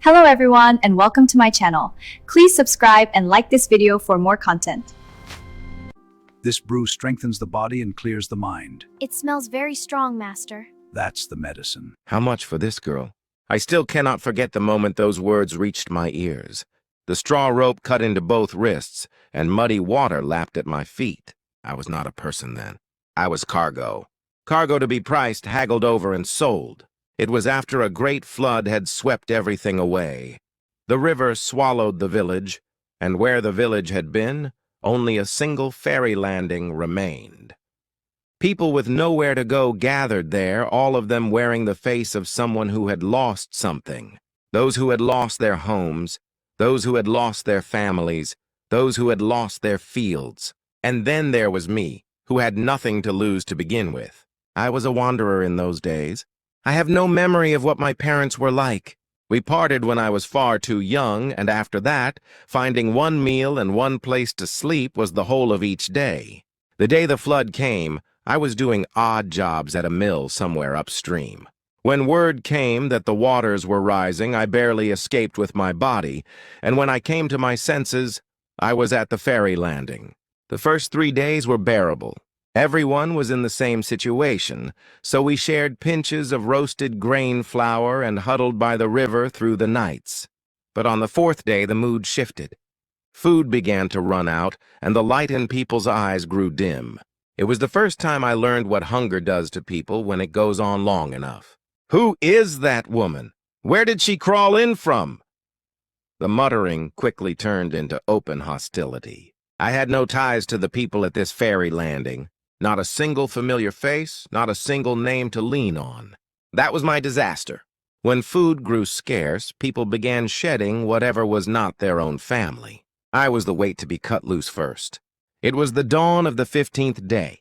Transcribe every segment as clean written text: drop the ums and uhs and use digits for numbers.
Hello everyone and welcome to my channel. Please subscribe and like this video for more content. This brew strengthens the body and clears the mind. It smells very strong, Master. That's the medicine. How much for this girl? I still cannot forget the moment those words reached my ears. The straw rope cut into both wrists, and muddy water lapped at my feet. I was not a person then. I was cargo. Cargo to be priced, haggled over, and sold. It was after a great flood had swept everything away. The river swallowed the village, and where the village had been, only a single ferry landing remained. People with nowhere to go gathered there, all of them wearing the face of someone who had lost something. Those who had lost their homes, those who had lost their families, those who had lost their fields. And then there was me, who had nothing to lose to begin with. I was a wanderer in those days. I have no memory of what my parents were like. We parted when I was far too young, and after that, finding one meal and one place to sleep was the whole of each day. The day the flood came, I was doing odd jobs at a mill somewhere upstream. When word came that the waters were rising, I barely escaped with my body, and when I came to my senses, I was at the ferry landing. The first 3 days were bearable. Everyone was in the same situation, so we shared pinches of roasted grain flour and huddled by the river through the nights. But on the 4th day, the mood shifted. Food began to run out, and the light in people's eyes grew dim. It was the first time I learned what hunger does to people when it goes on long enough. Who is that woman? Where did she crawl in from? The muttering quickly turned into open hostility. I had no ties to the people at this ferry landing. Not a single familiar face, not a single name to lean on. That was my disaster. When food grew scarce, people began shedding whatever was not their own family. I was the weight to be cut loose first. It was the dawn of the 15th day.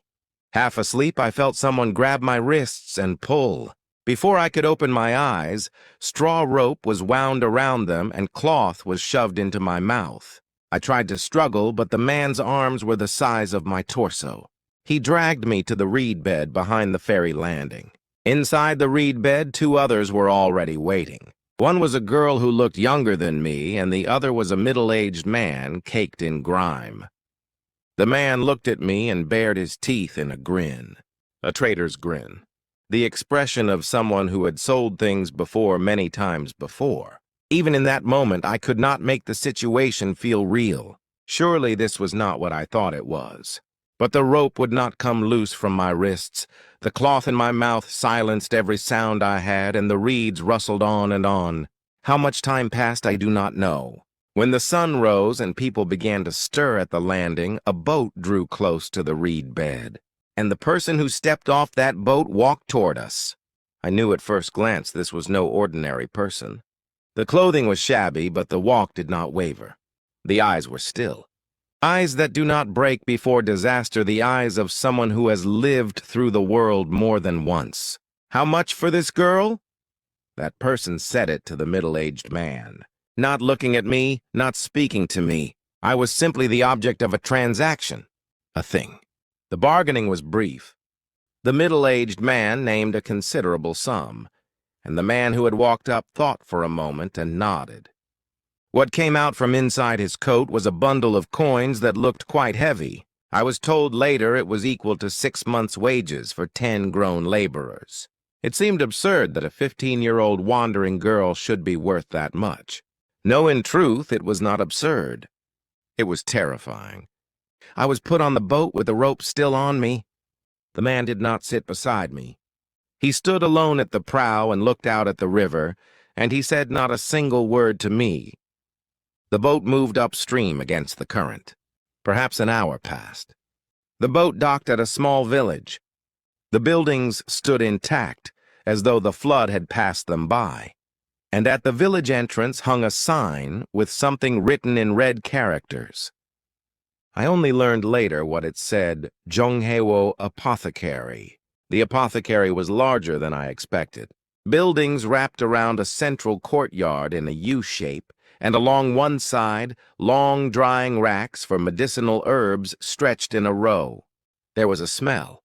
Half asleep, I felt someone grab my wrists and pull. Before I could open my eyes, straw rope was wound around them and cloth was shoved into my mouth. I tried to struggle, but the man's arms were the size of my torso. He dragged me to the reed bed behind the ferry landing. Inside the reed bed, 2 others were already waiting. One was a girl who looked younger than me, and the other was a middle-aged man caked in grime. The man looked at me and bared his teeth in a grin. A traitor's grin. The expression of someone who had sold things before many times before. Even in that moment, I could not make the situation feel real. Surely this was not what I thought it was. But the rope would not come loose from my wrists. The cloth in my mouth silenced every sound I had, and the reeds rustled on and on. How much time passed I do not know. When the sun rose and people began to stir at the landing, a boat drew close to the reed bed, and the person who stepped off that boat walked toward us. I knew at first glance this was no ordinary person. The clothing was shabby, but the walk did not waver. The eyes were still. Eyes that do not break before disaster, the eyes of someone who has lived through the world more than once. How much for this girl? That person said it to the middle-aged man. Not looking at me, not speaking to me. I was simply the object of a transaction, a thing. The bargaining was brief. The middle-aged man named a considerable sum, and the man who had walked up thought for a moment and nodded. What came out from inside his coat was a bundle of coins that looked quite heavy. I was told later it was equal to 6 months' wages for 10 grown laborers. It seemed absurd that a 15-year-old wandering girl should be worth that much. No, in truth, it was not absurd. It was terrifying. I was put on the boat with the rope still on me. The man did not sit beside me. He stood alone at the prow and looked out at the river, and he said not a single word to me. The boat moved upstream against the current. Perhaps an hour passed. The boat docked at a small village. The buildings stood intact, as though the flood had passed them by. And at the village entrance hung a sign with something written in red characters. I only learned later what it said, Jonghaewo Apothecary. The apothecary was larger than I expected. Buildings wrapped around a central courtyard in a U-shape, and along one side, long drying racks for medicinal herbs stretched in a row. There was a smell,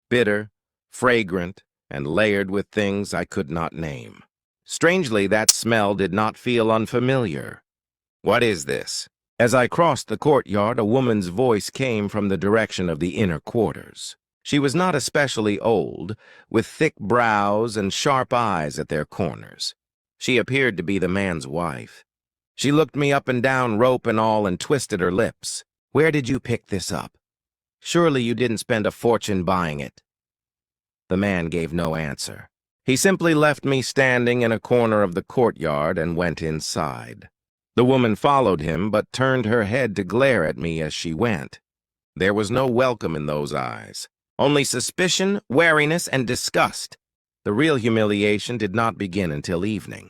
bitter, fragrant, and layered with things I could not name. Strangely, that smell did not feel unfamiliar. "What is this?" As I crossed the courtyard, a woman's voice came from the direction of the inner quarters. She was not especially old, with thick brows and sharp eyes at their corners. She appeared to be the man's wife. She looked me up and down, rope and all, and twisted her lips. "Where did you pick this up? Surely you didn't spend a fortune buying it." The man gave no answer. He simply left me standing in a corner of the courtyard and went inside. The woman followed him, but turned her head to glare at me as she went. There was no welcome in those eyes, only suspicion, wariness, and disgust. The real humiliation did not begin until evening.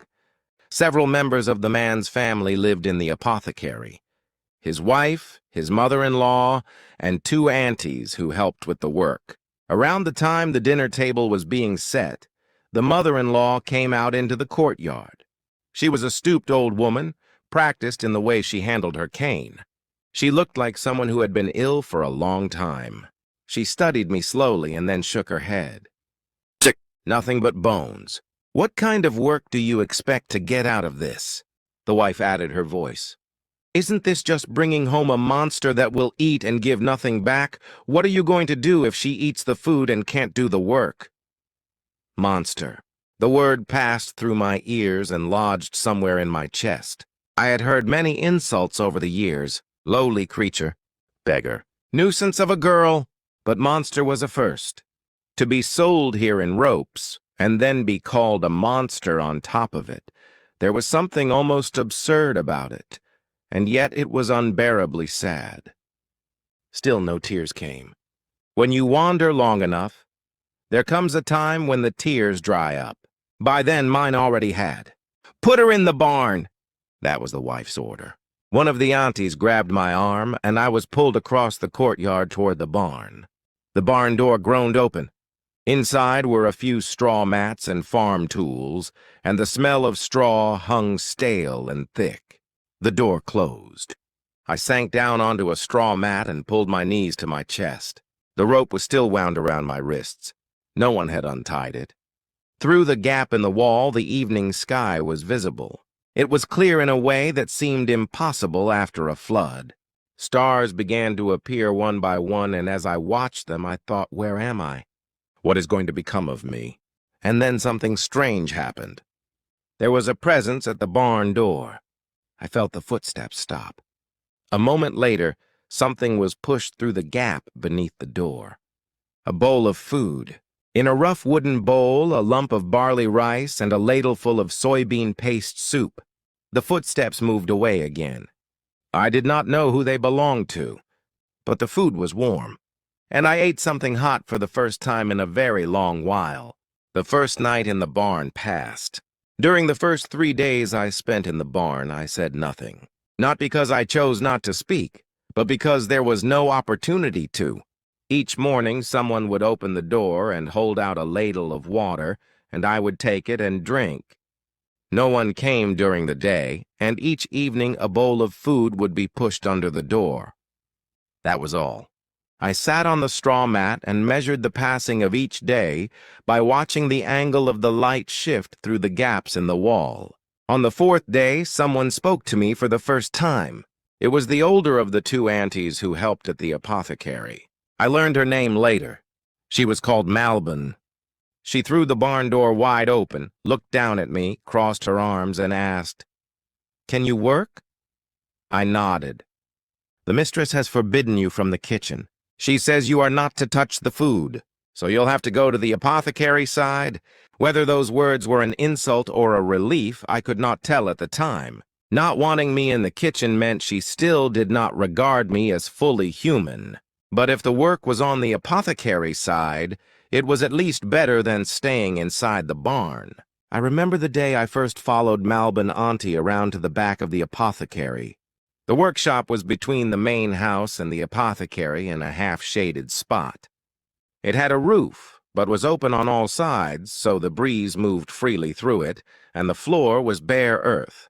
Several members of the man's family lived in the apothecary. His wife, his mother-in-law, and 2 aunties who helped with the work. Around the time the dinner table was being set, the mother-in-law came out into the courtyard. She was a stooped old woman, practiced in the way she handled her cane. She looked like someone who had been ill for a long time. She studied me slowly and then shook her head. "Nothing but bones. What kind of work do you expect to get out of this?" The wife added her voice. "Isn't this just bringing home a monster that will eat and give nothing back? What are you going to do if she eats the food and can't do the work?" Monster. The word passed through my ears and lodged somewhere in my chest. I had heard many insults over the years. Lowly creature, beggar, nuisance of a girl, but monster was a first. To be sold here in ropes, and then be called a monster on top of it, there was something almost absurd about it, and yet it was unbearably sad. Still no tears came. When you wander long enough, there comes a time when the tears dry up. By then mine already had. "Put her in the barn!" That was the wife's order. One of the aunties grabbed my arm, and I was pulled across the courtyard toward the barn. The barn door groaned open. Inside were a few straw mats and farm tools, and the smell of straw hung stale and thick. The door closed. I sank down onto a straw mat and pulled my knees to my chest. The rope was still wound around my wrists. No one had untied it. Through the gap in the wall, the evening sky was visible. It was clear in a way that seemed impossible after a flood. Stars began to appear one by one, and as I watched them, I thought, where am I? What is going to become of me? And then something strange happened. There was a presence at the barn door. I felt the footsteps stop. A moment later, something was pushed through the gap beneath the door. A bowl of food. In a rough wooden bowl, a lump of barley rice and a ladleful of soybean paste soup. The footsteps moved away again. I did not know who they belonged to, but the food was warm, and I ate something hot for the first time in a very long while. The first night in the barn passed. During the first 3 days I spent in the barn, I said nothing. Not because I chose not to speak, but because there was no opportunity to. Each morning someone would open the door and hold out a ladle of water, and I would take it and drink. No one came during the day, and each evening a bowl of food would be pushed under the door. That was all. I sat on the straw mat and measured the passing of each day by watching the angle of the light shift through the gaps in the wall. On the 4th day, someone spoke to me for the first time. It was the older of the 2 aunties who helped at the apothecary. I learned her name later. She was called Malbon. She threw the barn door wide open, looked down at me, crossed her arms, and asked, "Can you work?" I nodded. "The mistress has forbidden you from the kitchen. She says you are not to touch the food, so you'll have to go to the apothecary side." Whether those words were an insult or a relief, I could not tell at the time. Not wanting me in the kitchen meant she still did not regard me as fully human. But if the work was on the apothecary side, it was at least better than staying inside the barn. I remember the day I first followed Malbon Auntie around to the back of the apothecary. The workshop was between the main house and the apothecary in a half-shaded spot. It had a roof, but was open on all sides, so the breeze moved freely through it, and the floor was bare earth.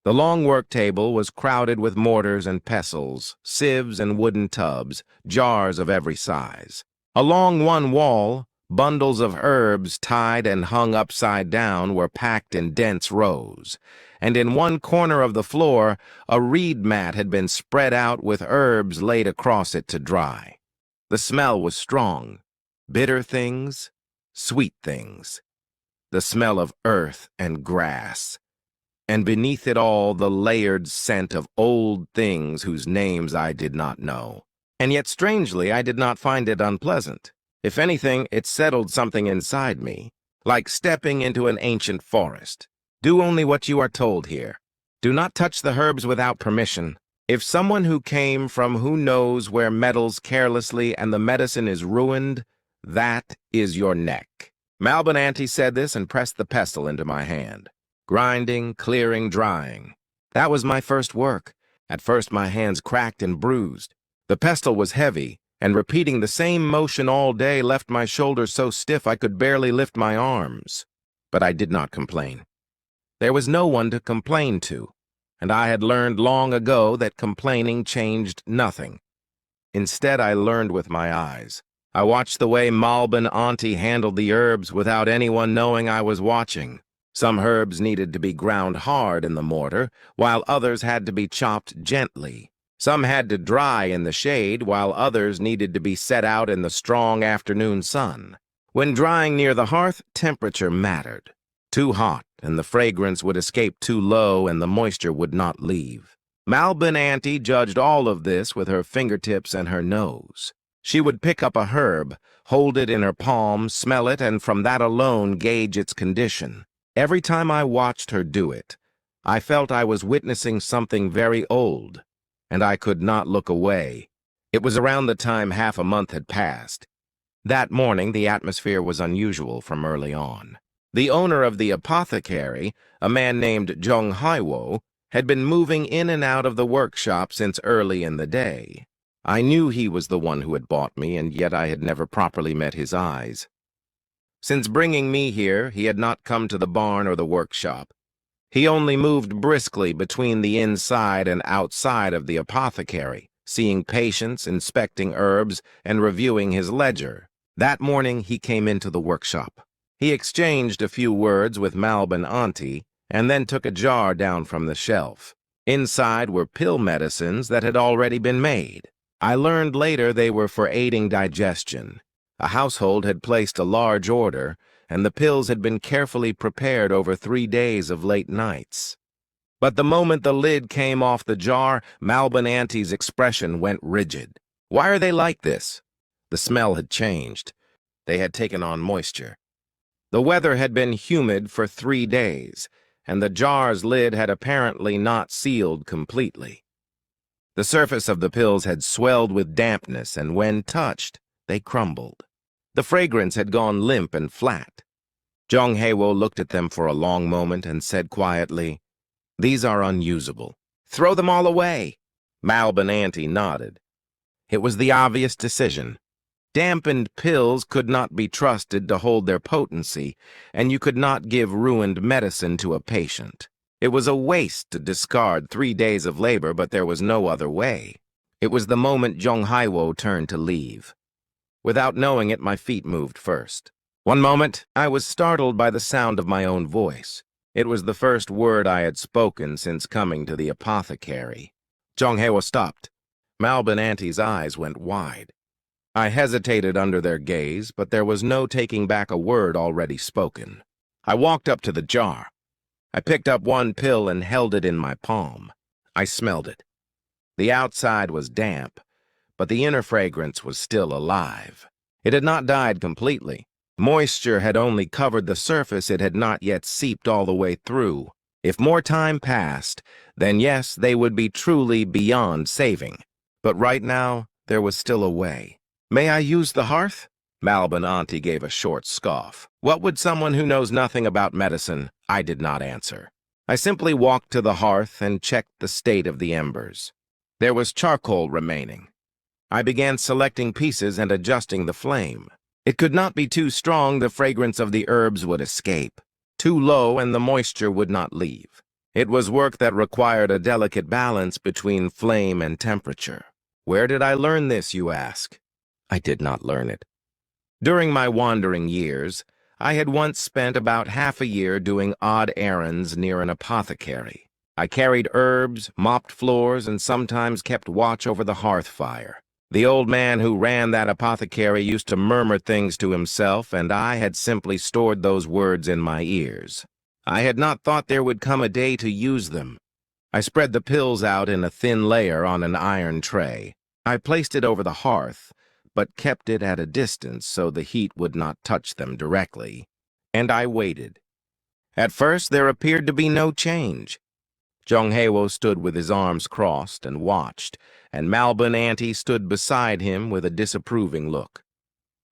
The long work table was crowded with mortars and pestles, sieves and wooden tubs, jars of every size. Along one wall, Bundles of herbs tied and hung upside down were packed in dense rows, and in one corner of the floor a reed mat had been spread out with herbs laid across it to dry. The smell was strong. Bitter things, sweet things. The smell of earth and grass. And beneath it all the layered scent of old things whose names I did not know. And yet strangely I did not find it unpleasant. If anything, it settled something inside me, like stepping into an ancient forest. Do only what you are told here. Do not touch the herbs without permission. If someone who came from who knows where meddles carelessly and the medicine is ruined, that is your neck. Malbon Auntie said this and pressed the pestle into my hand. Grinding, clearing, drying. That was my first work. At first my hands cracked and bruised. The pestle was heavy, and repeating the same motion all day left my shoulders so stiff I could barely lift my arms. But I did not complain. There was no one to complain to, and I had learned long ago that complaining changed nothing. Instead, I learned with my eyes. I watched the way Malbon Auntie handled the herbs without anyone knowing I was watching. Some herbs needed to be ground hard in the mortar, while others had to be chopped gently. Some had to dry in the shade, while others needed to be set out in the strong afternoon sun. When drying near the hearth, temperature mattered. Too hot, and the fragrance would escape too low, and the moisture would not leave. Malbon Auntie judged all of this with her fingertips and her nose. She would pick up a herb, hold it in her palm, smell it, and from that alone gauge its condition. Every time I watched her do it, I felt I was witnessing something very old, and I could not look away. It was around the time half a month had passed. That morning, the atmosphere was unusual from early on. The owner of the apothecary, a man named Jung Haiwo, had been moving in and out of the workshop since early in the day. I knew he was the one who had bought me, and yet I had never properly met his eyes. Since bringing me here, he had not come to the barn or the workshop. He only moved briskly between the inside and outside of the apothecary, seeing patients, inspecting herbs, and reviewing his ledger. That morning he came into the workshop. He exchanged a few words with Malbon Auntie, and then took a jar down from the shelf. Inside were pill medicines that had already been made. I learned later they were for aiding digestion. A household had placed a large order, and the pills had been carefully prepared over 3 days of late nights. But the moment the lid came off the jar, Malbon Auntie's expression went rigid. Why are they like this? The smell had changed. They had taken on moisture. The weather had been humid for 3 days, and the jar's lid had apparently not sealed completely. The surface of the pills had swelled with dampness, and when touched, they crumbled. The fragrance had gone limp and flat. Jung Hae-wo looked at them for a long moment and said quietly, "These are unusable. Throw them all away." Malbon Auntie nodded. It was the obvious decision. Dampened pills could not be trusted to hold their potency, and you could not give ruined medicine to a patient. It was a waste to discard 3 days of labor, but there was no other way. It was the moment Jung Hae-wo turned to leave. Without knowing it, my feet moved first. One moment, I was startled by the sound of my own voice. It was the first word I had spoken since coming to the apothecary. Jung Hae-wo stopped. Malbon Auntie's eyes went wide. I hesitated under their gaze, but there was no taking back a word already spoken. I walked up to the jar. I picked up one pill and held it in my palm. I smelled it. The outside was damp, but the inner fragrance was still alive. It had not died completely. Moisture had only covered the surface, it had not yet seeped all the way through. If more time passed, then yes, they would be truly beyond saving. But right now, there was still a way. "May I use the hearth?" Malbon Auntie gave a short scoff. What would someone who knows nothing about medicine? I did not answer. I simply walked to the hearth and checked the state of the embers. There was charcoal remaining. I began selecting pieces and adjusting the flame. It could not be too strong, the fragrance of the herbs would escape. Too low, and the moisture would not leave. It was work that required a delicate balance between flame and temperature. Where did I learn this, you ask? I did not learn it. During my wandering years, I had once spent about half a year doing odd errands near an apothecary. I carried herbs, mopped floors, and sometimes kept watch over the hearth fire. The old man who ran that apothecary used to murmur things to himself, and I had simply stored those words in my ears. I had not thought there would come a day to use them. I spread the pills out in a thin layer on an iron tray. I placed it over the hearth, but kept it at a distance so the heat would not touch them directly, and I waited. At first, there appeared to be no change. Jonghae-wo stood with his arms crossed and watched, and Malbon Auntie stood beside him with a disapproving look.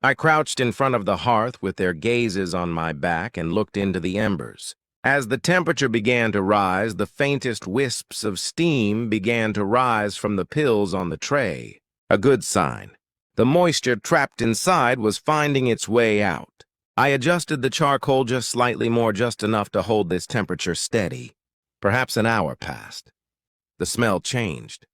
I crouched in front of the hearth with their gazes on my back and looked into the embers. As the temperature began to rise, the faintest wisps of steam began to rise from the pills on the tray. A good sign. The moisture trapped inside was finding its way out. I adjusted the charcoal just slightly more, just enough to hold this temperature steady. Perhaps an hour passed. The smell changed.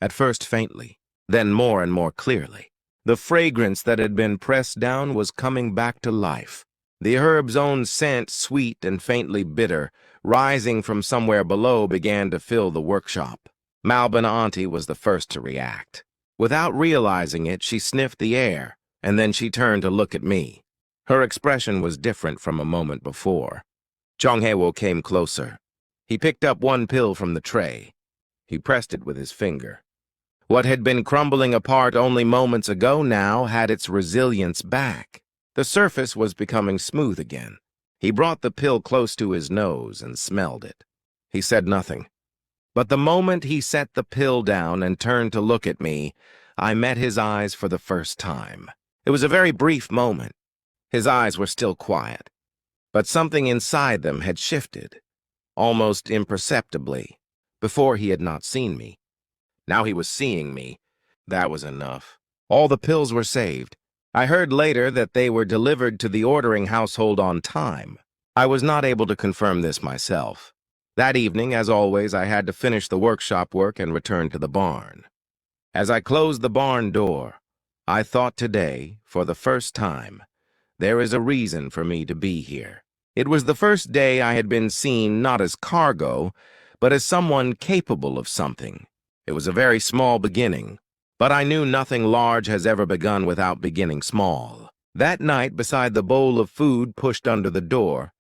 At first faintly, then more and more clearly. The fragrance that had been pressed down was coming back to life. The herb's own scent, sweet and faintly bitter, rising from somewhere below, began to fill the workshop. Malbon Auntie was the first to react. Without realizing it, she sniffed the air, and then she turned to look at me. Her expression was different from a moment before. Jonghae-wo came closer. He picked up one pill from the tray. He pressed it with his finger. What had been crumbling apart only moments ago now had its resilience back. The surface was becoming smooth again. He brought the pill close to his nose and smelled it. He said nothing. But the moment he set the pill down and turned to look at me, I met his eyes for the first time. It was a very brief moment. His eyes were still quiet, but something inside them had shifted, almost imperceptibly. Before he had not seen me. Now he was seeing me. That was enough. All the pills were saved. I heard later that they were delivered to the ordering household on time. I was not able to confirm this myself. That evening, as always, I had to finish the workshop work and return to the barn. As I closed the barn door, I thought today, for the first time, there is a reason for me to be here. It was the first day I had been seen not as cargo, but as someone capable of something. It was a very small beginning, but I knew nothing large has ever begun without beginning small. That night, beside the bowl of food pushed under the door,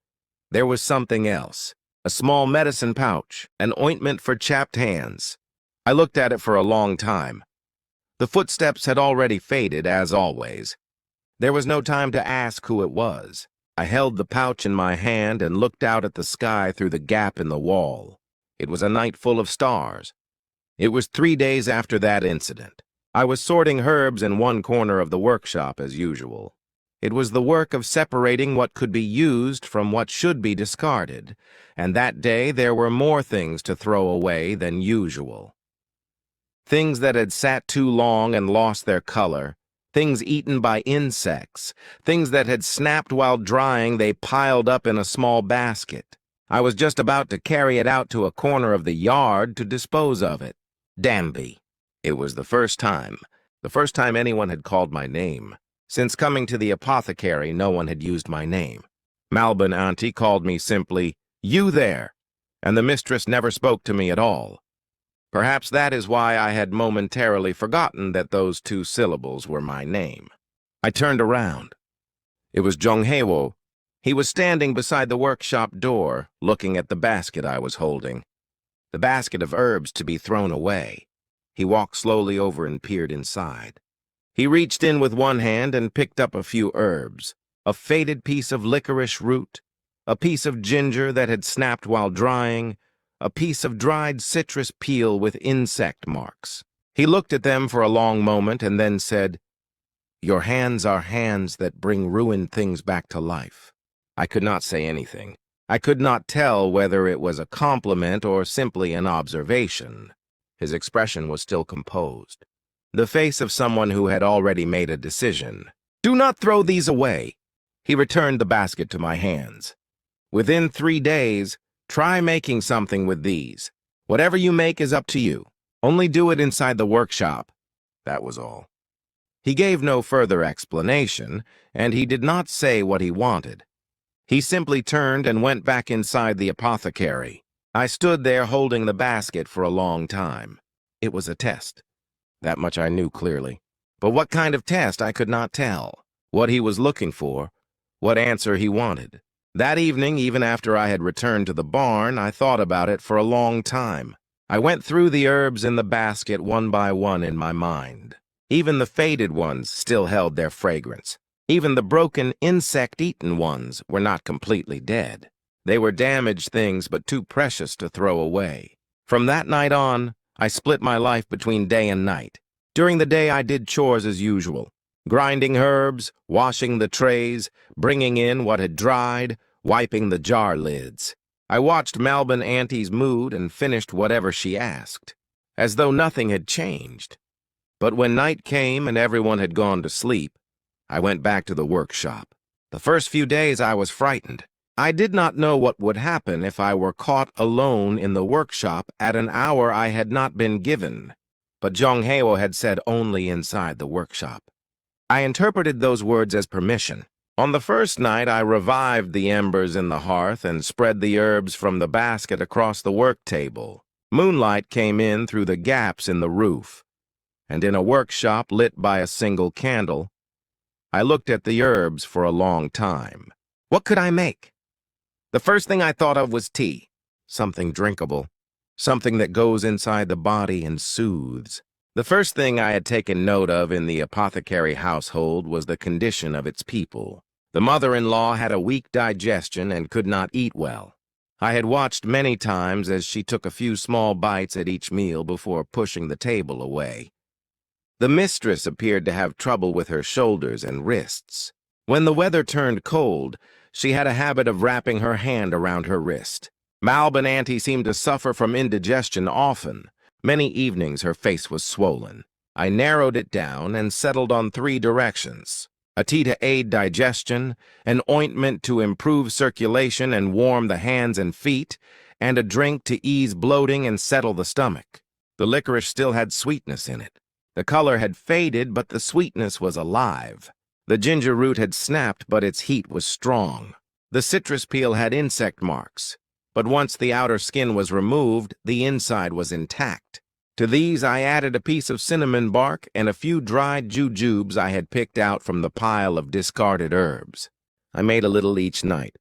there was something else. A small medicine pouch, an ointment for chapped hands. I looked at it for a long time. The footsteps had already faded, as always. There was no time to ask who it was. I held the pouch in my hand and looked out at the sky through the gap in the wall. It was a night full of stars. It was 3 days after that incident. I was sorting herbs in one corner of the workshop as usual. It was the work of separating what could be used from what should be discarded, and that day there were more things to throw away than usual. Things that had sat too long and lost their color, things eaten by insects, things that had snapped while drying. They piled up in a small basket. I was just about to carry it out to a corner of the yard to dispose of it. Danby. It was the first time anyone had called my name. Since coming to the apothecary, no one had used my name. Malbon Auntie called me simply, "You there," and the mistress never spoke to me at all. Perhaps that is why I had momentarily forgotten that those 2 syllables were my name. I turned around. It was Jonghae-wo. He was standing beside the workshop door, looking at the basket I was holding. The basket of herbs to be thrown away. He walked slowly over and peered inside. He reached in with one hand and picked up a few herbs, a faded piece of licorice root, a piece of ginger that had snapped while drying, a piece of dried citrus peel with insect marks. He looked at them for a long moment and then said, "Your hands are hands that bring ruined things back to life." I could not say anything. I could not tell whether it was a compliment or simply an observation. His expression was still composed. The face of someone who had already made a decision. "Do not throw these away." He returned the basket to my hands. "Within 3 days, try making something with these. Whatever you make is up to you. Only do it inside the workshop." That was all. He gave no further explanation, and he did not say what he wanted. He simply turned and went back inside the apothecary. I stood there holding the basket for a long time. It was a test. That much I knew clearly. But what kind of test I could not tell. What he was looking for, what answer he wanted. That evening, even after I had returned to the barn, I thought about it for a long time. I went through the herbs in the basket one by one in my mind. Even the faded ones still held their fragrance. Even the broken, insect-eaten ones were not completely dead. They were damaged things but too precious to throw away. From that night on, I split my life between day and night. During the day, I did chores as usual. Grinding herbs, washing the trays, bringing in what had dried, wiping the jar lids. I watched Malbin Auntie's mood and finished whatever she asked, as though nothing had changed. But when night came and everyone had gone to sleep, I went back to the workshop. The first few days I was frightened. I did not know what would happen if I were caught alone in the workshop at an hour I had not been given. But Jongheo had said only inside the workshop. I interpreted those words as permission. On the first night, I revived the embers in the hearth and spread the herbs from the basket across the work table. Moonlight came in through the gaps in the roof, and in a workshop lit by a single candle, I looked at the herbs for a long time. What could I make? The first thing I thought of was tea, something drinkable, something that goes inside the body and soothes. The first thing I had taken note of in the apothecary household was the condition of its people. The mother-in-law had a weak digestion and could not eat well. I had watched many times as she took a few small bites at each meal before pushing the table away. The mistress appeared to have trouble with her shoulders and wrists. When the weather turned cold, she had a habit of wrapping her hand around her wrist. Malbin Auntie seemed to suffer from indigestion often. Many evenings her face was swollen. I narrowed it down and settled on 3 directions: a tea to aid digestion, an ointment to improve circulation and warm the hands and feet, and a drink to ease bloating and settle the stomach. The licorice still had sweetness in it. The color had faded, but the sweetness was alive. The ginger root had snapped, but its heat was strong. The citrus peel had insect marks, but once the outer skin was removed, the inside was intact. To these I added a piece of cinnamon bark and a few dried jujubes I had picked out from the pile of discarded herbs. I made a little each night.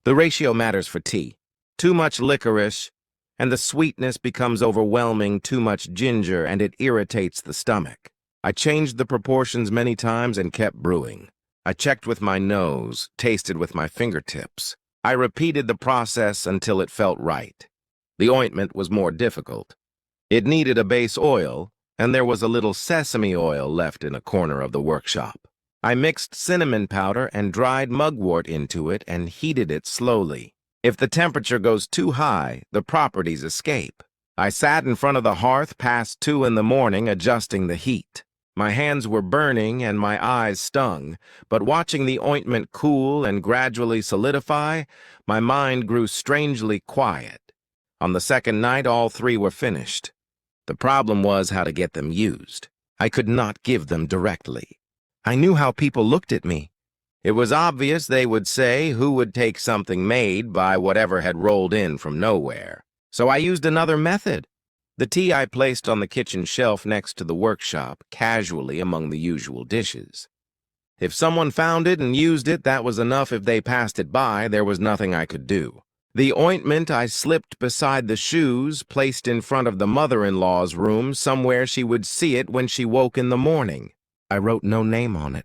The ratio matters for tea. Too much licorice, and the sweetness becomes overwhelming. Too much ginger, and it irritates the stomach. I changed the proportions many times and kept brewing. I checked with my nose, tasted with my fingertips. I repeated the process until it felt right. The ointment was more difficult. It needed a base oil, and there was a little sesame oil left in a corner of the workshop. I mixed cinnamon powder and dried mugwort into it and heated it slowly. If the temperature goes too high, the properties escape. I sat in front of the hearth past 2 in the morning adjusting the heat. My hands were burning and my eyes stung, but watching the ointment cool and gradually solidify, my mind grew strangely quiet. On the second night, all 3 were finished. The problem was how to get them used. I could not give them directly. I knew how people looked at me. It was obvious they would say who would take something made by whatever had rolled in from nowhere. So I used another method. The tea I placed on the kitchen shelf next to the workshop, casually among the usual dishes. If someone found it and used it, that was enough. If they passed it by, there was nothing I could do. The ointment I slipped beside the shoes, placed in front of the mother-in-law's room, somewhere she would see it when she woke in the morning. I wrote no name on it.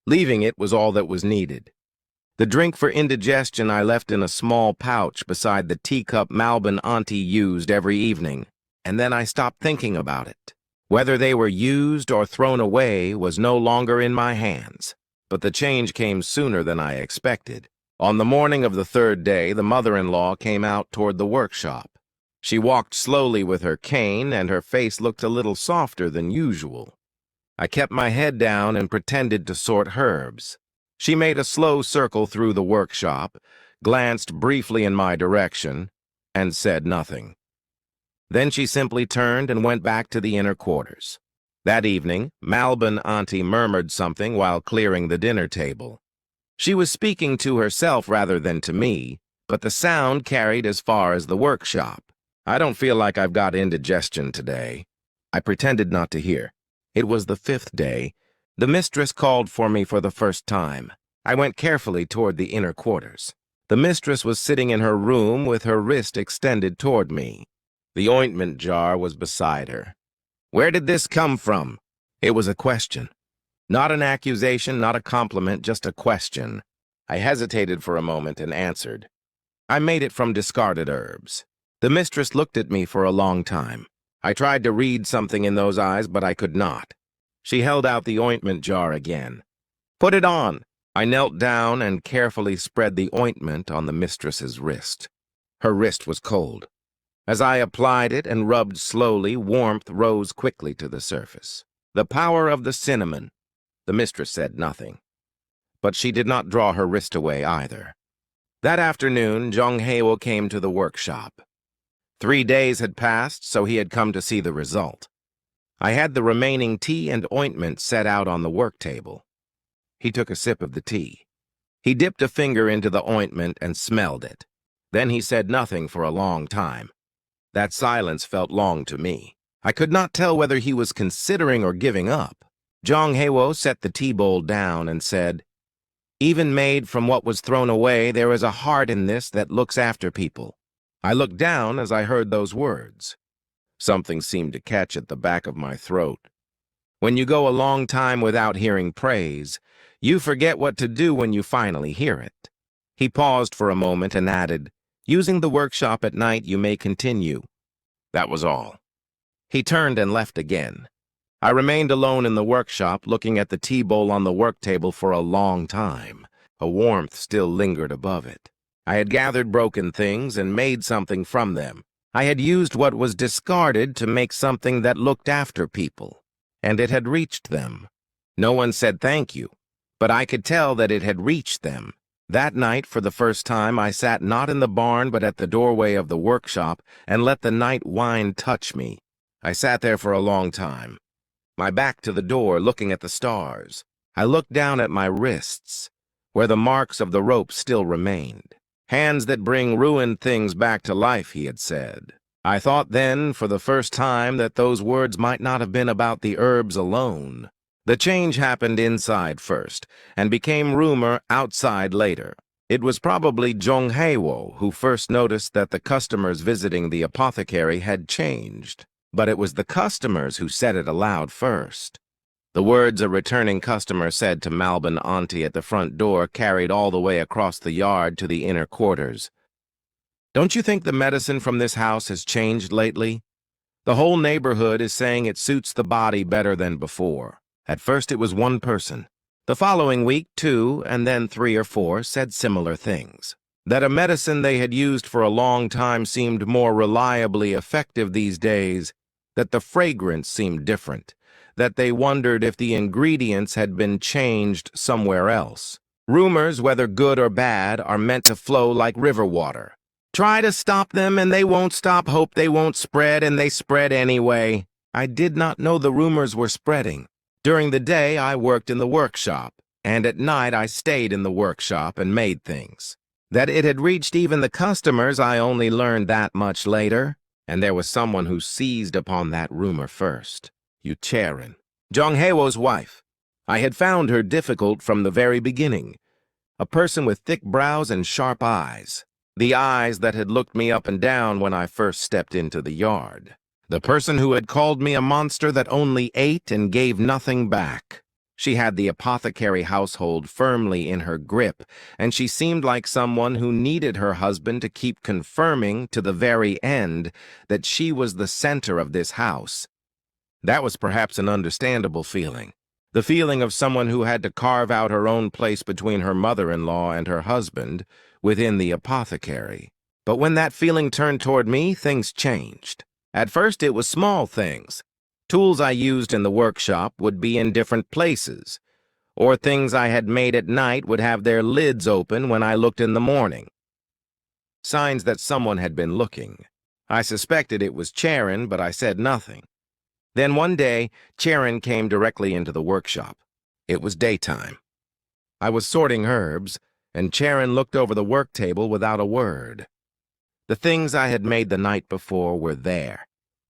Leaving it was all that was needed. The drink for indigestion I left in a small pouch beside the teacup Malbin Auntie used every evening, and then I stopped thinking about it. Whether they were used or thrown away was no longer in my hands, but the change came sooner than I expected. On the morning of the 3rd day, the mother-in-law came out toward the workshop. She walked slowly with her cane, and her face looked a little softer than usual. I kept my head down and pretended to sort herbs. She made a slow circle through the workshop, glanced briefly in my direction, and said nothing. Then she simply turned and went back to the inner quarters. That evening, Malbon Auntie murmured something while clearing the dinner table. She was speaking to herself rather than to me, but the sound carried as far as the workshop. I don't feel like I've got indigestion today. I pretended not to hear. It was the 5th day. The mistress called for me for the first time. I went carefully toward the inner quarters. The mistress was sitting in her room with her wrist extended toward me. The ointment jar was beside her. Where did this come from? It was a question. Not an accusation, not a compliment, just a question. I hesitated for a moment and answered. I made it from discarded herbs. The mistress looked at me for a long time. I tried to read something in those eyes, but I could not. She held out the ointment jar again. Put it on. I knelt down and carefully spread the ointment on the mistress's wrist. Her wrist was cold. As I applied it and rubbed slowly, warmth rose quickly to the surface. The power of the cinnamon. The mistress said nothing. But she did not draw her wrist away either. That afternoon, Jong-hae came to the workshop. 3 days had passed, so he had come to see the result. I had the remaining tea and ointment set out on the work table. He took a sip of the tea. He dipped a finger into the ointment and smelled it. Then he said nothing for a long time. That silence felt long to me. I could not tell whether he was considering or giving up. Jong-hae set the tea bowl down and said, Even made from what was thrown away, there is a heart in this that looks after people. I looked down as I heard those words. Something seemed to catch at the back of my throat. When you go a long time without hearing praise, you forget what to do when you finally hear it. He paused for a moment and added, Using the workshop at night, you may continue. That was all. He turned and left again. I remained alone in the workshop, looking at the tea bowl on the work table for a long time. A warmth still lingered above it. I had gathered broken things and made something from them. I had used what was discarded to make something that looked after people, and it had reached them. No one said thank you, but I could tell that it had reached them. That night, for the first time, I sat not in the barn but at the doorway of the workshop and let the night wind touch me. I sat there for a long time, my back to the door, looking at the stars. I looked down at my wrists, where the marks of the rope still remained. Hands that bring ruined things back to life, he had said. I thought then, for the first time, that those words might not have been about the herbs alone. The change happened inside first, and became rumor outside later. It was probably Jong-hae who first noticed that the customers visiting the apothecary had changed. But it was the customers who said it aloud first. The words a returning customer said to Malbon Auntie at the front door carried all the way across the yard to the inner quarters. Don't you think the medicine from this house has changed lately? The whole neighborhood is saying it suits the body better than before. At first it was one person. The following week, 2, and then 3 or 4 said similar things. That a medicine they had used for a long time seemed more reliably effective these days, that the fragrance seemed different, that they wondered if the ingredients had been changed somewhere else. Rumors, whether good or bad, are meant to flow like river water. Try to stop them and they won't stop, hope they won't spread, and they spread anyway. I did not know the rumors were spreading. During the day, I worked in the workshop, and at night I stayed in the workshop and made things. That it had reached even the customers, I only learned that much later, and there was someone who seized upon that rumor first. Charon, Jong-hae's wife. I had found her difficult from the very beginning. A person with thick brows and sharp eyes. The eyes that had looked me up and down when I first stepped into the yard. The person who had called me a monster that only ate and gave nothing back. She had the apothecary household firmly in her grip, and she seemed like someone who needed her husband to keep confirming to the very end that she was the center of this house. That was perhaps an understandable feeling. The feeling of someone who had to carve out her own place between her mother-in-law and her husband within the apothecary. But when that feeling turned toward me, things changed. At first it was small things. Tools I used in the workshop would be in different places, or things I had made at night would have their lids open when I looked in the morning. Signs that someone had been looking. I suspected it was Charon, but I said nothing. Then one day, Charon came directly into the workshop. It was daytime. I was sorting herbs, and Charon looked over the work table without a word. The things I had made the night before were there.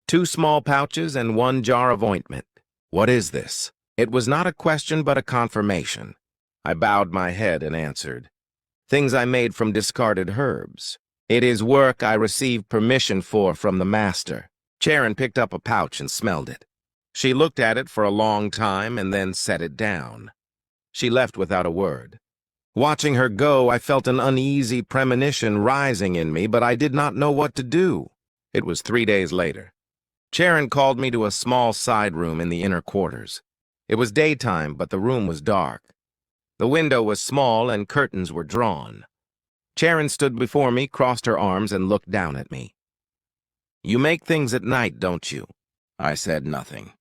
2 small pouches and 1 jar of ointment. What is this? It was not a question but a confirmation. I bowed my head and answered. Things I made from discarded herbs. It is work I received permission for from the master. Charon picked up a pouch and smelled it. She looked at it for a long time and then set it down. She left without a word. Watching her go, I felt an uneasy premonition rising in me, but I did not know what to do. It was 3 days later. Charon called me to a small side room in the inner quarters. It was daytime, but the room was dark. The window was small and curtains were drawn. Charon stood before me, crossed her arms, and looked down at me. "You make things at night, don't you?" I said nothing.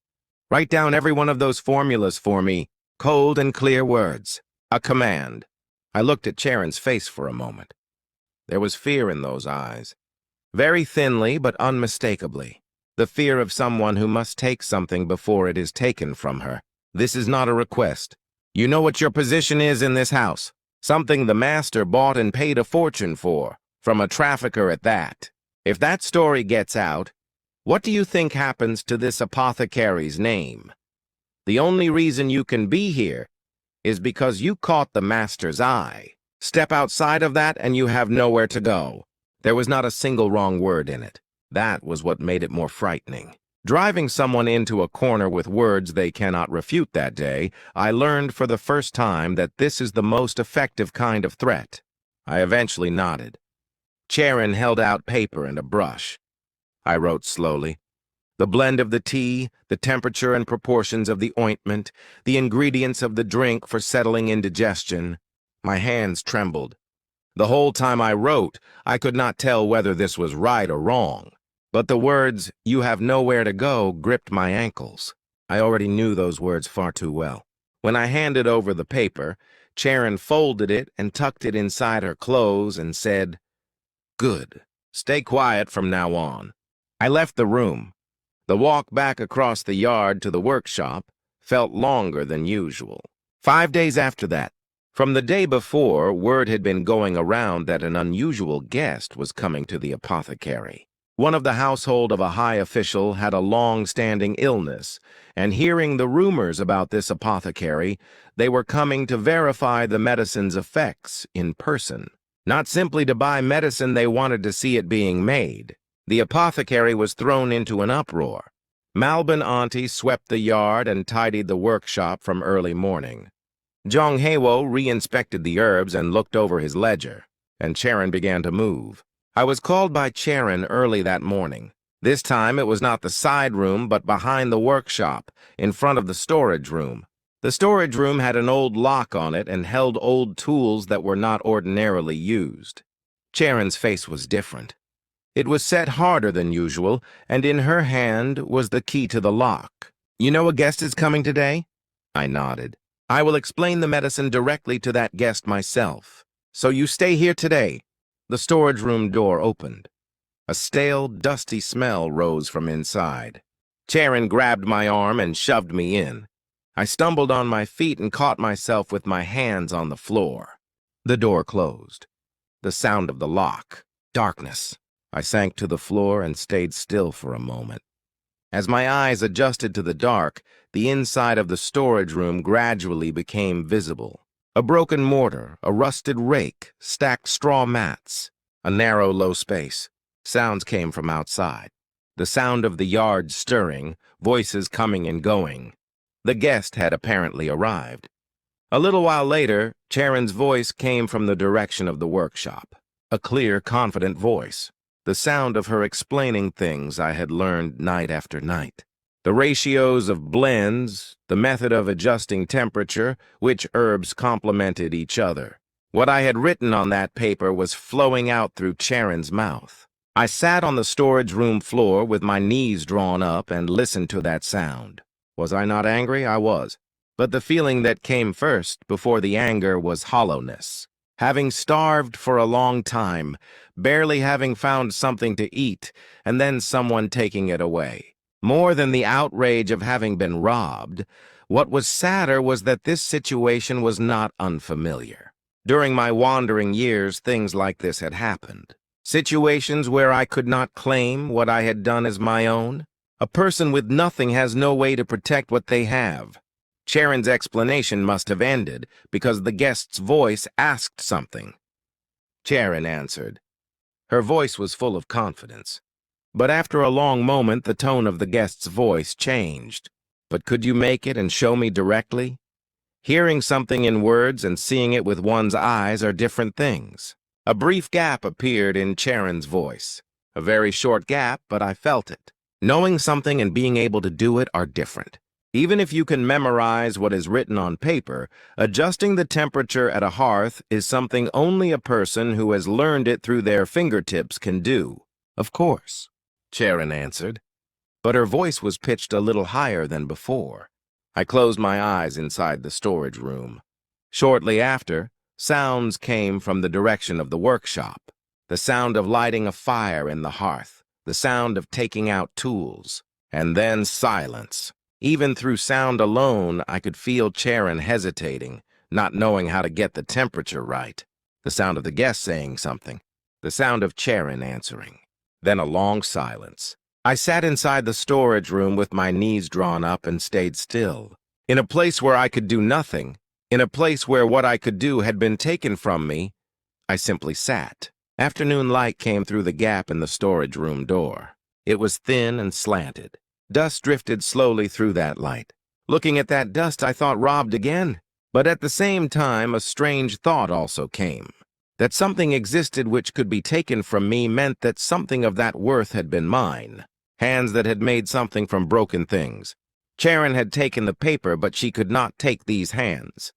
"Write down every one of those formulas for me, cold and clear words. A command." I looked at Charon's face for a moment. There was fear in those eyes. Very thinly, but unmistakably. The fear of someone who must take something before it is taken from her. "This is not a request. You know what your position is in this house. Something the master bought and paid a fortune for, from a trafficker at that. If that story gets out, what do you think happens to this apothecary's name? The only reason you can be here is because you caught the master's eye. Step outside of that and you have nowhere to go." There was not a single wrong word in it. That was what made it more frightening. Driving someone into a corner with words they cannot refute that day, I learned for the first time that this is the most effective kind of threat. I eventually nodded. Charon held out paper and a brush. I wrote slowly. The blend of the tea, the temperature and proportions of the ointment, the ingredients of the drink for settling indigestion. My hands trembled. The whole time I wrote, I could not tell whether this was right or wrong. But the words, "you have nowhere to go," gripped my ankles. I already knew those words far too well. When I handed over the paper, Charon folded it and tucked it inside her clothes and said, "Good. Stay quiet from now on." I left the room. The walk back across the yard to the workshop felt longer than usual. 5 days after that, from the day before, word had been going around that an unusual guest was coming to the apothecary. One of the household of a high official had a long-standing illness, and hearing the rumors about this apothecary, they were coming to verify the medicine's effects in person. Not simply to buy medicine, they wanted to see it being made. The apothecary was thrown into an uproar. Malbin Auntie swept the yard and tidied the workshop from early morning. Jong Haewo re-inspected the herbs and looked over his ledger, and Charon began to move. I was called by Charon early that morning. This time it was not the side room, but behind the workshop, in front of the storage room. The storage room had an old lock on it and held old tools that were not ordinarily used. Charon's face was different. It was set harder than usual, and in her hand was the key to the lock. "You know a guest is coming today?" I nodded. "I will explain the medicine directly to that guest myself. So you stay here today." The storage room door opened. A stale, dusty smell rose from inside. Charon grabbed my arm and shoved me in. I stumbled on my feet and caught myself with my hands on the floor. The door closed. The sound of the lock. Darkness. I sank to the floor and stayed still for a moment. As my eyes adjusted to the dark, the inside of the storage room gradually became visible. A broken mortar, a rusted rake, stacked straw mats, a narrow, low space. Sounds came from outside. The sound of the yard stirring, voices coming and going. The guest had apparently arrived. A little while later, Charon's voice came from the direction of the workshop. A clear, confident voice. The sound of her explaining things I had learned night after night. The ratios of blends, the method of adjusting temperature, which herbs complemented each other. What I had written on that paper was flowing out through Charon's mouth. I sat on the storage room floor with my knees drawn up and listened to that sound. Was I not angry? I was. But the feeling that came first before the anger was hollowness. Having starved for a long time, barely having found something to eat, and then someone taking it away. More than the outrage of having been robbed, what was sadder was that this situation was not unfamiliar. During my wandering years, things like this had happened. Situations where I could not claim what I had done as my own. A person with nothing has no way to protect what they have. Sharon's explanation must have ended because the guest's voice asked something. Sharon answered. Her voice was full of confidence. But after a long moment, the tone of the guest's voice changed. But could you make it and show me directly? Hearing something in words and seeing it with one's eyes are different things. A brief gap appeared in Sharon's voice. A very short gap, but I felt it. Knowing something and being able to do it are different. Even if you can memorize what is written on paper, adjusting the temperature at a hearth is something only a person who has learned it through their fingertips can do. Of course, Sharon answered, but her voice was pitched a little higher than before. I closed my eyes inside the storage room. Shortly after, sounds came from the direction of the workshop. The sound of lighting a fire in the hearth, the sound of taking out tools, and then silence. Even through sound alone, I could feel Sharon hesitating, not knowing how to get the temperature right. The sound of the guest saying something. The sound of Sharon answering. Then a long silence. I sat inside the storage room with my knees drawn up and stayed still. In a place where I could do nothing, in a place where what I could do had been taken from me, I simply sat. Afternoon light came through the gap in the storage room door. It was thin and slanted. Dust drifted slowly through that light. Looking at that dust, I thought robbed again. But at the same time, a strange thought also came. That something existed which could be taken from me meant that something of that worth had been mine. Hands that had made something from broken things. Sharon had taken the paper, but she could not take these hands.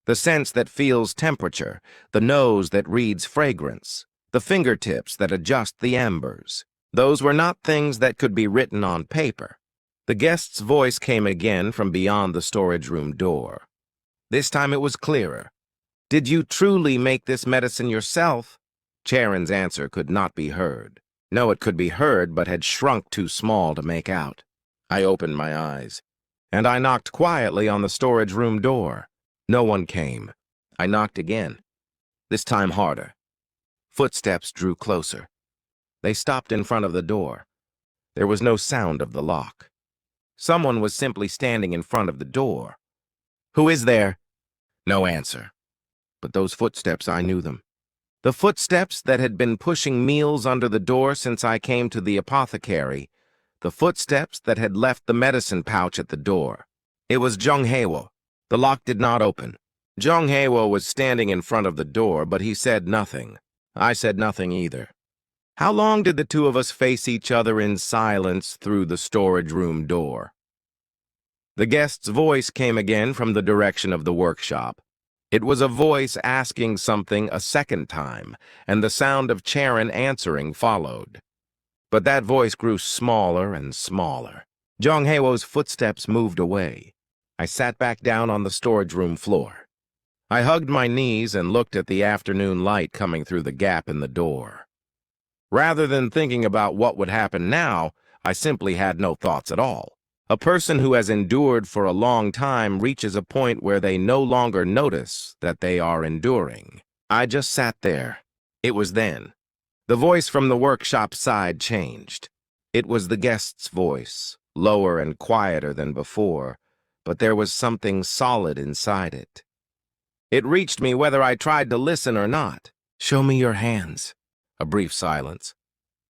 The sense that feels temperature, the nose that reads fragrance, the fingertips that adjust the embers. Those were not things that could be written on paper. The guest's voice came again from beyond the storage room door. This time it was clearer. Did you truly make this medicine yourself? Sharon's answer could not be heard. No, it could be heard, but had shrunk too small to make out. I opened my eyes, and I knocked quietly on the storage room door. No one came. I knocked again, this time harder. Footsteps drew closer. They stopped in front of the door. There was no sound of the lock. Someone was simply standing in front of the door. Who is there? No answer. But those footsteps, I knew them. The footsteps that had been pushing meals under the door since I came to the apothecary. The footsteps that had left the medicine pouch at the door. It was Jung Haewo. The lock did not open. Jung Haewo was standing in front of the door, but he said nothing. I said nothing either. How long did the two of us face each other in silence through the storage room door? The guest's voice came again from the direction of the workshop. It was a voice asking something a second time, and the sound of Sharon answering followed. But that voice grew smaller and smaller. Jung Haewo's footsteps moved away. I sat back down on the storage room floor. I hugged my knees and looked at the afternoon light coming through the gap in the door. Rather than thinking about what would happen now, I simply had no thoughts at all. A person who has endured for a long time reaches a point where they no longer notice that they are enduring. I just sat there. It was then. The voice from the workshop side changed. It was the guest's voice, lower and quieter than before, but there was something solid inside it. It reached me whether I tried to listen or not. Show me your hands. A brief silence.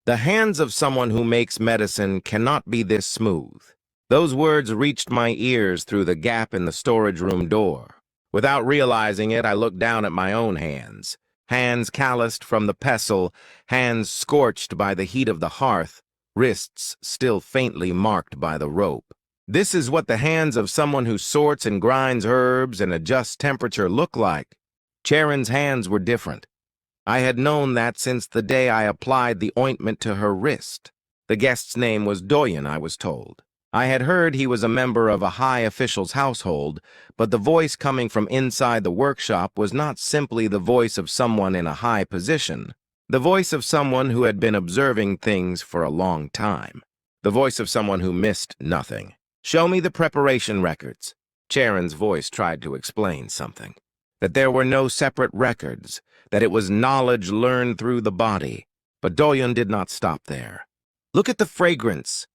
The hands of someone who makes medicine cannot be this smooth. Those words reached my ears through the gap in the storage room door. Without realizing it, I looked down at my own hands. Hands calloused from the pestle, hands scorched by the heat of the hearth, wrists still faintly marked by the rope. This is what the hands of someone who sorts and grinds herbs and adjusts temperature look like. Sharon's hands were different. I had known that since the day I applied the ointment to her wrist. The guest's name was Doyen, I was told. I had heard he was a member of a high official's household, but the voice coming from inside the workshop was not simply the voice of someone in a high position, the voice of someone who had been observing things for a long time. the voice of someone who missed nothing. Show me the preparation records. Charon's voice tried to explain something. That there were no separate records, that it was knowledge learned through the body. But Doyon did not stop there. Look at the fragrance.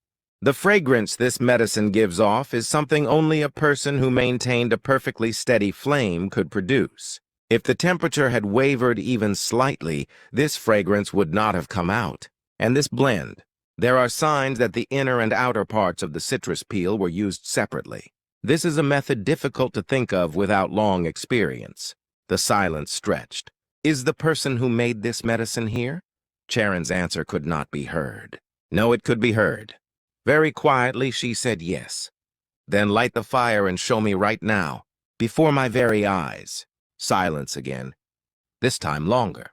The fragrance this medicine gives off is something only a person who maintained a perfectly steady flame could produce. If the temperature had wavered even slightly, this fragrance would not have come out. And this blend, there are signs that the inner and outer parts of the citrus peel were used separately. This is a method difficult to think of without long experience. The silence stretched. Is the person who made this medicine here? Charon's answer could not be heard. No, it could be heard. Very quietly, she said yes. Then light the fire and show me right now, before my very eyes. Silence again. This time longer.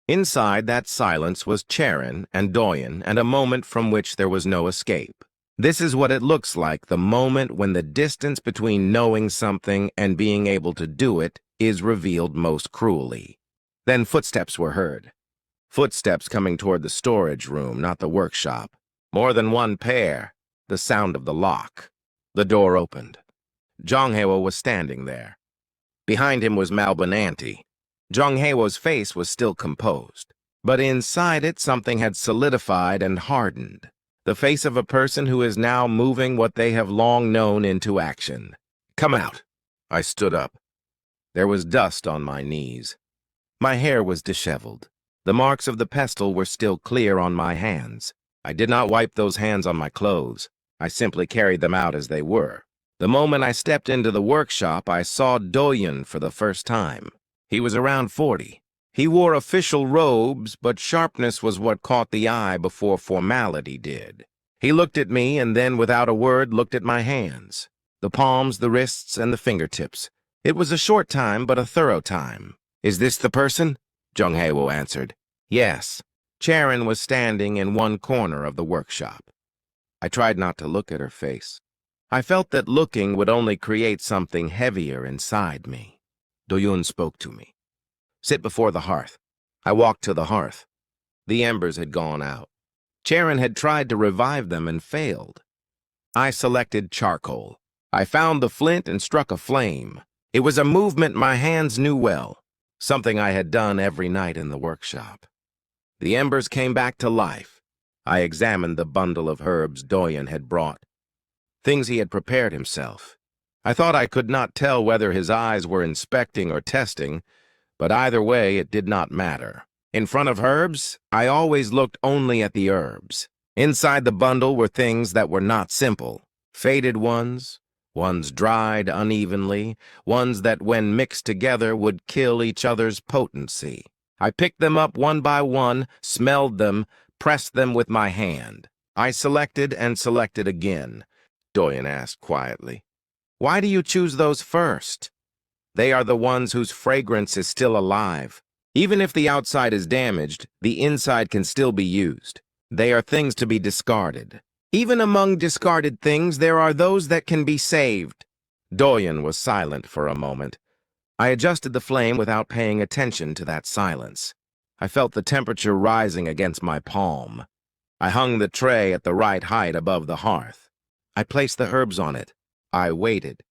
Inside that silence was Charon and Doyon, and a moment from which there was no escape. This is what it looks like, the moment when the distance between knowing something and being able to do it is revealed most cruelly. Then footsteps were heard. Footsteps coming toward the storage room, not the workshop. More than one pair. The sound of the lock. The door opened. Jonghae was standing there. Behind him was Malbananti. Jonghae's face was still composed, but inside it something had solidified and hardened. The face of a person who is now moving what they have long known into action. Come out. I stood up. There was dust on my knees. My hair was disheveled. The marks of the pestle were still clear on my hands. I did not wipe those hands on my clothes. I simply carried them out as they were. The moment I stepped into the workshop, I saw Doyon for the first time. He was around 40. He wore official robes, but sharpness was what caught the eye before formality did. He looked at me and then, without a word, looked at my hands. The palms, the wrists, and the fingertips. It was a short time, but a thorough time. Is this the person? Jonghae answered. Yes. Charon was standing in one corner of the workshop. I tried not to look at her face. I felt that looking would only create something heavier inside me. Doyon spoke to me. Sit before the hearth. I walked to the hearth. The embers had gone out. Charon had tried to revive them and failed. I selected charcoal. I found the flint and struck a flame. It was a movement my hands knew well, something I had done every night in the workshop. The embers came back to life. I examined the bundle of herbs Doyon had brought, things he had prepared himself. I thought I could not tell whether his eyes were inspecting or testing, but either way it did not matter. In front of herbs, I always looked only at the herbs. Inside the bundle were things that were not simple, faded ones dried unevenly, ones that when mixed together would kill each other's potency. I picked them up one by one, smelled them, pressed them with my hand. I selected and selected again. Doyon asked quietly, Why do you choose those first? They are the ones whose fragrance is still alive. Even if the outside is damaged, the inside can still be used. They are things to be discarded. Even among discarded things, there are those that can be saved. Doyon was silent for a moment. I adjusted the flame without paying attention to that silence. I felt the temperature rising against my palm. I hung the tray at the right height above the hearth. I placed the herbs on it. I waited.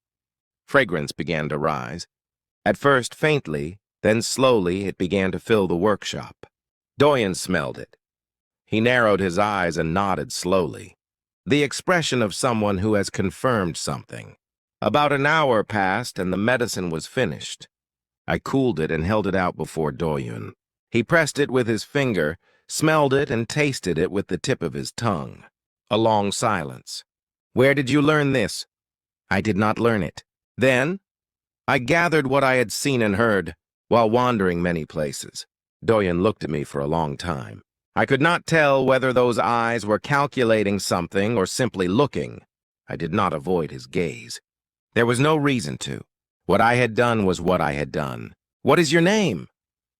Fragrance began to rise. At first faintly, then slowly it began to fill the workshop. Doyon smelled it. He narrowed his eyes and nodded slowly. The expression of someone who has confirmed something. About an hour passed and the medicine was finished. I cooled it and held it out before Doyon. He pressed it with his finger, smelled it and tasted it with the tip of his tongue. A long silence. Where did you learn this? I did not learn it. Then, I gathered what I had seen and heard while wandering many places. Doyon looked at me for a long time. I could not tell whether those eyes were calculating something or simply looking. I did not avoid his gaze. There was no reason to. What I had done was what I had done. What is your name?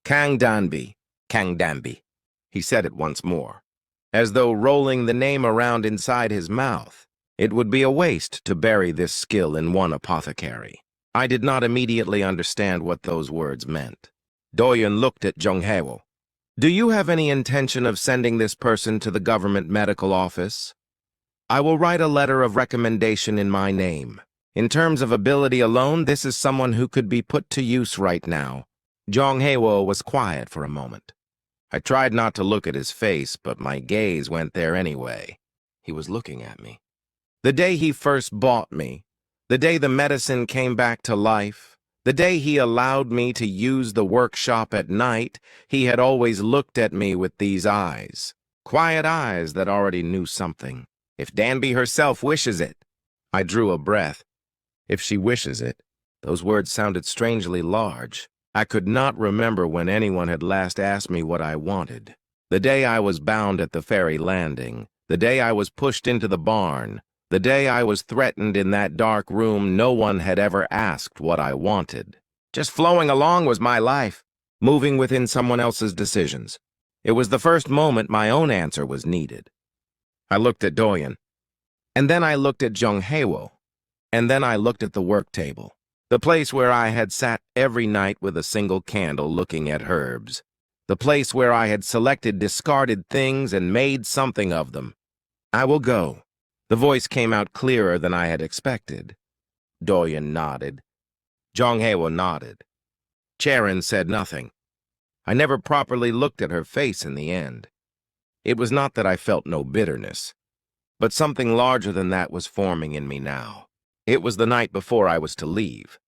Kang Danby. Kang Danby. He said it once more, as though rolling the name around inside his mouth. It would be a waste to bury this skill in one apothecary. I did not immediately understand what those words meant. Doyon looked at Jonghae. Do you have any intention of sending this person to the government medical office? I will write a letter of recommendation in my name. In terms of ability alone, this is someone who could be put to use right now. Jong Hae-wo was quiet for a moment. I tried not to look at his face, but my gaze went there anyway. He was looking at me. The day he first bought me, the day the medicine came back to life, the day he allowed me to use the workshop at night, he had always looked at me with these eyes. Quiet eyes that already knew something. If Danby herself wishes it. I drew a breath. If she wishes it. Those words sounded strangely large. I could not remember when anyone had last asked me what I wanted. The day I was bound at the ferry landing, the day I was pushed into the barn, the day I was threatened in that dark room, no one had ever asked what I wanted. Just flowing along was my life, moving within someone else's decisions. It was the first moment my own answer was needed. I looked at Doyen, and then I looked at Jung Hae-wo, and then I looked at the work table, the place where I had sat every night with a single candle looking at herbs, the place where I had selected discarded things and made something of them. I will go. The voice came out clearer than I had expected. Doyen nodded. Jong Hae-wo nodded. Charon said nothing. I never properly looked at her face in the end. It was not that I felt no bitterness, but something larger than that was forming in me now. It was the night before I was to leave.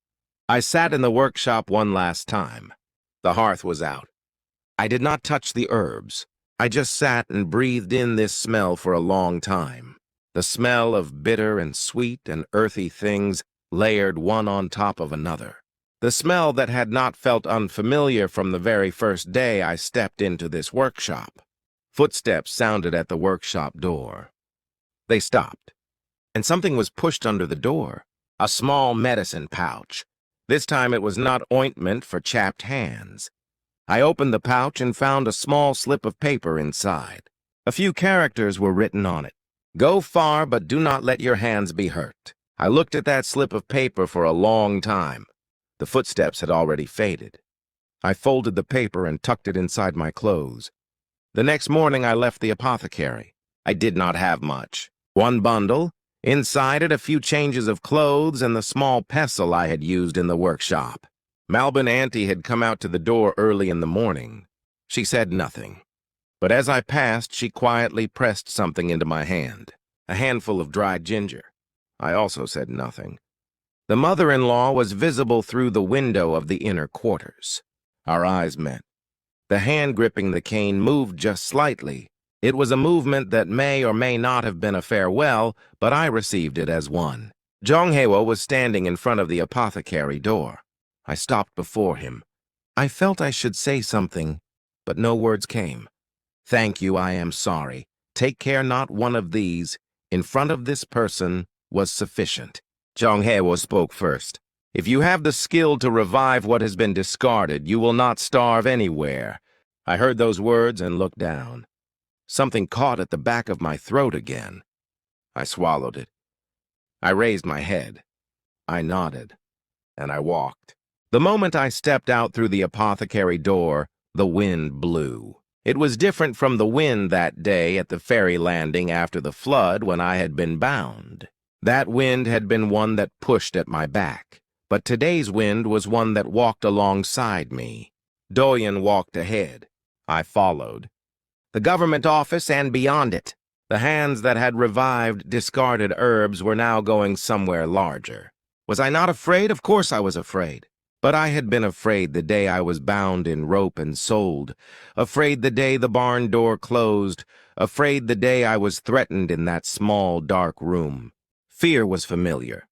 I sat in the workshop one last time. The hearth was out. I did not touch the herbs. I just sat and breathed in this smell for a long time. The smell of bitter and sweet and earthy things layered one on top of another. The smell that had not felt unfamiliar from the very first day I stepped into this workshop. Footsteps sounded at the workshop door. They stopped, and something was pushed under the door. A small medicine pouch. This time it was not ointment for chapped hands. I opened the pouch and found a small slip of paper inside. A few characters were written on it. Go far, but do not let your hands be hurt. I looked at that slip of paper for a long time. The footsteps had already faded. I folded the paper and tucked it inside my clothes. The next morning I left the apothecary. I did not have much. One bundle, inside it a few changes of clothes and the small pestle I had used in the workshop. Malbin Auntie had come out to the door early in the morning. She said nothing. But as I passed, she quietly pressed something into my hand, a handful of dried ginger. I also said nothing. The mother-in-law was visible through the window of the inner quarters. Our eyes met. The hand gripping the cane moved just slightly. It was a movement that may or may not have been a farewell, but I received it as one. Jong Hae-wo was standing in front of the apothecary door. I stopped before him. I felt I should say something, but no words came. Thank you, I am sorry. Take care not one of these, in front of this person, was sufficient. Jong Hae-wo spoke first. If you have the skill to revive what has been discarded, you will not starve anywhere. I heard those words and looked down. Something caught at the back of my throat again. I swallowed it. I raised my head. I nodded, and I walked. The moment I stepped out through the apothecary door, the wind blew. It was different from the wind that day at the ferry landing after the flood when I had been bound. That wind had been one that pushed at my back, but today's wind was one that walked alongside me. Doyen walked ahead. I followed. The government office and beyond it. The hands that had revived discarded herbs were now going somewhere larger. Was I not afraid? Of course I was afraid. But I had been afraid the day I was bound in rope and sold, afraid the day the barn door closed, afraid the day I was threatened in that small, dark room. Fear was familiar.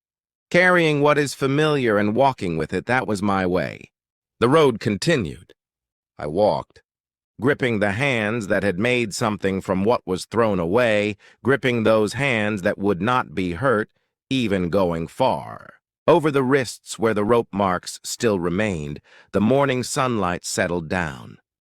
Carrying what is familiar and walking with it, that was my way. The road continued. I walked, gripping the hands that had made something from what was thrown away, gripping those hands that would not be hurt, even going far. Over the wrists where the rope marks still remained, the morning sunlight settled down.